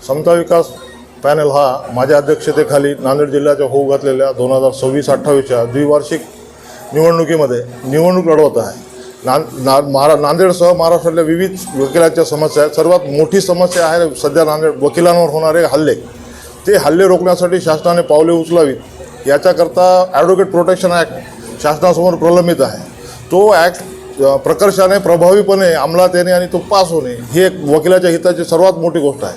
समता विकास पॅनल हा माझ्या अध्यक्षतेखाली नांदेड जिल्ह्याच्या होऊ घातलेल्या 2026-28च्या द्विवार्षिक निवडणुकीमध्ये निवडणूक लढवत आहे. नांदेडसह महाराष्ट्रातल्या विविध वकिलांच्या समस्या आहेत. सर्वात मोठी समस्या आहे सध्या नांदेड वकिलांवर होणारे हल्ले. ते हल्ले रोखण्यासाठी शासनाने पावले उचलावीत याच्याकरता ॲडव्होकेट प्रोटेक्शन ॲक्ट शासनासमोर प्रलंबित आहे. तो ॲक्ट प्रकर्षाने प्रभावीपणे अंमलात येणे आणि तो पास होणे ही एक वकिलाच्या हिताची सर्वात मोठी गोष्ट आहे.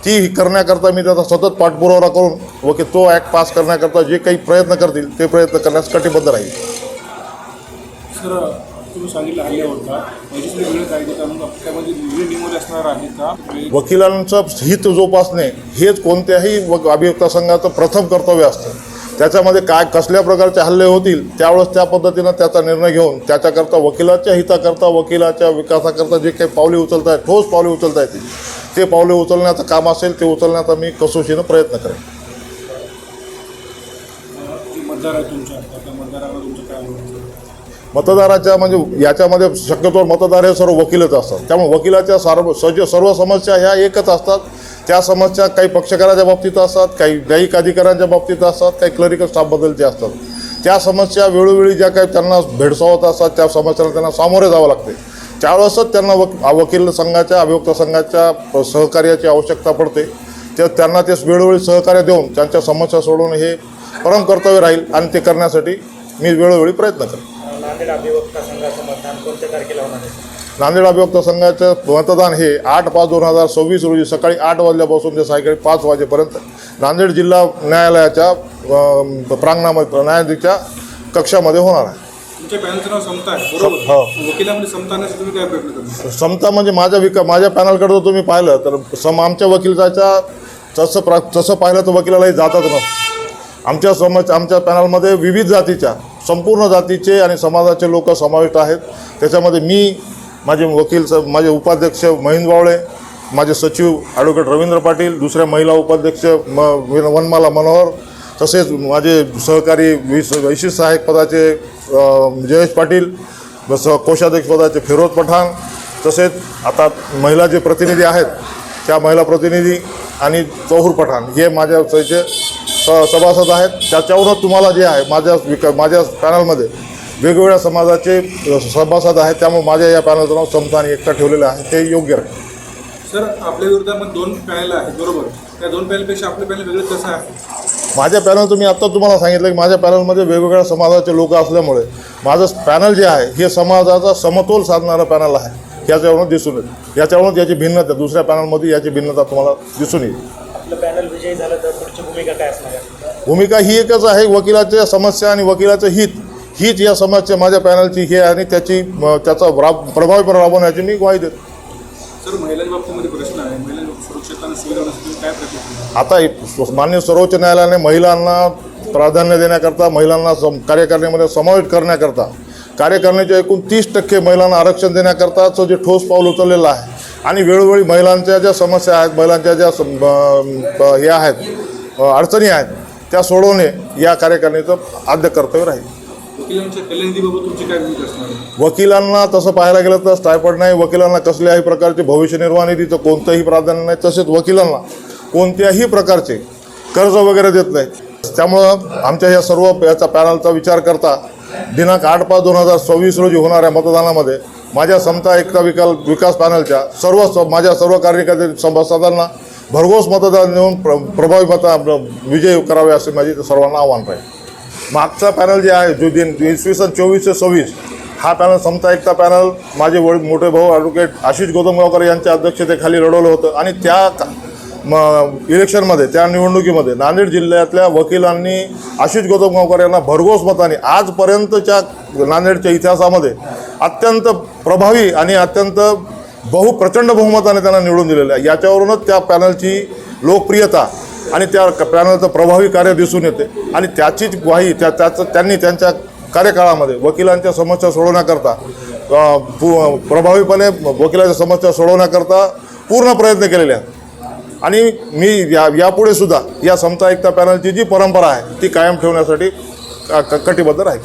ती करण्याकरता मी त्याचा सतत पाठपुरावा करून तो ॲक्ट पास करण्याकरता जे काही प्रयत्न करतील ते प्रयत्न करण्यास कटिबद्ध राहील. सर, तुम्ही सांगितलं हल्ले होता त्यामध्ये असणार आहे का? वकिलांचं हित जोपासणे हेच कोणत्याही अभियोक्ता संघाचं प्रथम कर्तव्य असतं. त्याच्यामध्ये काय कसल्या प्रकारचे हल्ले होतील त्यावेळेस त्या पद्धतीनं त्याचा निर्णय घेऊन त्याच्याकरता वकिलाच्या हिताकरता वकिलाच्या विकासाकरता जे काही पावले उचलता आहेत ठोस पावले उचलता येतील ते पावले उचलण्याचं काम असेल ते उचलण्याचा मी कसोशीनं प्रयत्न करेन. मतदार आहे तुमच्या त्या मतदाराला तुमचं काय मतदाराच्या म्हणजे याच्यामध्ये शक्यतोवर मतदार हे सर्व वकीलच असतात. त्यामुळे वकिलाच्या सर्व समस्या ह्या एकच असतात. त्या समस्या काही पक्षकाराच्या बाबतीत असतात, काही न्यायिक अधिकाऱ्यांच्या बाबतीत असतात, काही क्लरिकल स्टाफबद्दलच्या असतात. त्या समस्या वेळोवेळी ज्या काही त्यांना भेडसावत असतात त्या समस्यांना त्यांना सामोरे जावं लागते. त्यावेळेसच त्यांना वकील संघाच्या अभियोक्ता संघाच्या सहकार्याची आवश्यकता पडते. त्यांना ते वेळोवेळी सहकार्य देऊन त्यांच्या समस्या सोडवणं हे परम कर्तव्य राहील आणि ते करण्यासाठी मी वेळोवेळी प्रयत्न करेन. नांदेड अभियोक्ता संघाचं मतदान कोणत्या तारखेला होणार आहे? नांदेड अभियोक्ता संघाचं मतदान हे 8/5/2026 रोजी सकाळी 8 वाजल्यापासून ते सायंकाळी 5 वाजेपर्यंत नांदेड जिल्हा न्यायालयाच्या प्रांगणामध्ये न्यायाधीशाच्या कक्षामध्ये होणार आहे. तुमच्या पॅनलचं नाव समता आहे, बरोबर? हो. वकिलांमध्ये समता आणण्यासाठी तुम्ही काय प्रयत्न करता? समता म्हणजे माझ्या पॅनलकडे जर तुम्ही पाहिलं तर आमच्या वकिलाच्या तसं पाहिलं तर वकिलालाही जातच नसतं. आमच्या पॅनलमध्ये विविध जातीच्या संपूर्ण जातीचे आणि समाजाचे लोक समाविष्ट आहेत. त्याच्यामध्ये मी माझे उपाध्यक्ष महेंद्र वावळे, माझे सचिव ॲडव्होकेट रवींद्र पाटील, दुसऱ्या महिला उपाध्यक्ष वनमाला मनोहर, तसेच माझे सहकारी विशिष्ट सहाय्यक पदाचे जयेश पाटील, कोषाध्यक्ष पदाचे फिरोज पठाण, तसेच आता महिला जे प्रतिनिधी आहेत त्या महिला प्रतिनिधी आणि चौहूर पठाण हे माझ्या सभासद आहेत. त्याच्यावरूनच तुम्हाला जे आहे माझ्या पॅनलमध्ये वेगवेगळ्या समाजाचे सभासद आहेत. त्यामुळे माझ्या या पॅनलचं नाव समता आणि एकता ठेवलेलं आहे ते योग्य राहील. सर, आपल्या विरोधामध्ये 2 पॅनल आहेत, बरोबर? त्या 2 पॅनलपेक्षा आपलं पॅनल वेगळं कसं आहे? माझ्या पॅनलचं मी आत्ता तुम्हाला सांगितलं की माझ्या पॅनलमध्ये वेगवेगळ्या समाजाचे लोक असल्यामुळे माझं पॅनल जे आहे हे समाजाचा समतोल साधणारं पॅनल आहे. याच्यावरून दिसून येईल. याच्यावरून याची भिन्नता दुसऱ्या पॅनलमध्ये याची भिन्नता तुम्हाला दिसून येईल. आपलं पॅनल विजयी झालं तर पुढची भूमिका काय असणार आहे? भूमिका ही एकच आहे. वकिलाच्या समस्या आणि वकिलाचं हीच या समस्या माझ्या पॅनलची हे आणि त्याचा प्रभावीपणे राबवण्याची मी ग्वाही देतो. सर, महिलांच्या बाबतीमध्ये प्रश्न आहे. महिलांच्या सुरक्षित आणि सुविधा होण्यासाठी काय प्रयत्न? आता माननीय सर्वोच्च न्यायालयाने महिलांना प्राधान्य देण्याकरता महिलांना कार्यकारिणीमध्ये समाविष्ट करण्याकरता कार्यकारिणीच्या एकूण 30% महिलांना आरक्षण देण्याकरताचं जे ठोस पाऊल उचललेलं आहे आणि वेळोवेळी महिलांच्या ज्या समस्या आहेत महिलांच्या ज्या हे आहेत अडचणी आहेत त्या सोडवणे या कार्यकारिणीचं आद्य कर्तव्य राहील. वकिलांच्या कल्याणाबाबत तुमची काय भूमिका असणार आहे? वकिलांना तसं पाहायला गेलं तर स्टायफंड नाही, वकिलांना कसल्याही प्रकारचे भविष्य निर्वाह निधीचं कोणतंही प्राधान्य नाही, तसेच वकिलांना कोणत्याही प्रकारचे कर्ज वगैरे देत नाही. त्यामुळं आमच्या या सर्व याचा पॅनलचा विचार करता दिनांक 8/5/2026 रोजी होणाऱ्या मतदानामध्ये माझ्या समता एकता विकास पॅनलच्या माझ्या सर्व कार्यकर्ते सभासदांना भरघोस मतदान देऊन प्रभावी विजय करावे असे माझे सर्वांना आव्हान राहील. मागचा पॅनल जे आहे जो 2024-26 हा पॅनल समता एकता पॅनल माझे मोठे भाऊ ॲडव्होकेट आशिष गौतमगावकर यांच्या अध्यक्षतेखाली लढवलं होतं आणि त्या इलेक्शनमध्ये त्या निवडणुकीमध्ये नांदेड जिल्ह्यातल्या वकिलांनी आशिष गौतमगावकर यांना भरघोस मताने आजपर्यंतच्या नांदेडच्या इतिहासामध्ये अत्यंत प्रभावी आणि अत्यंत प्रचंड बहुमताने त्यांना निवडून दिलेलं आहे. याच्यावरूनच त्या पॅनलची लोकप्रियता आणि त्या पॅनलचं प्रभावी कार्य दिसून येते आणि त्याचीच ग्वाही त्यांनी त्यांच्या कार्यकाळामध्ये वकिलांच्या समस्या सोडवण्याकरता प्रभावीपणे वकिलांच्या समस्या सोडवण्याकरता पूर्ण प्रयत्न केलेले आहेत. आणि मी यापुढे सुद्धा या समता एकता पॅनलची जी परंपरा आहे ती कायम ठेवण्यासाठी कटिबद्ध राहील.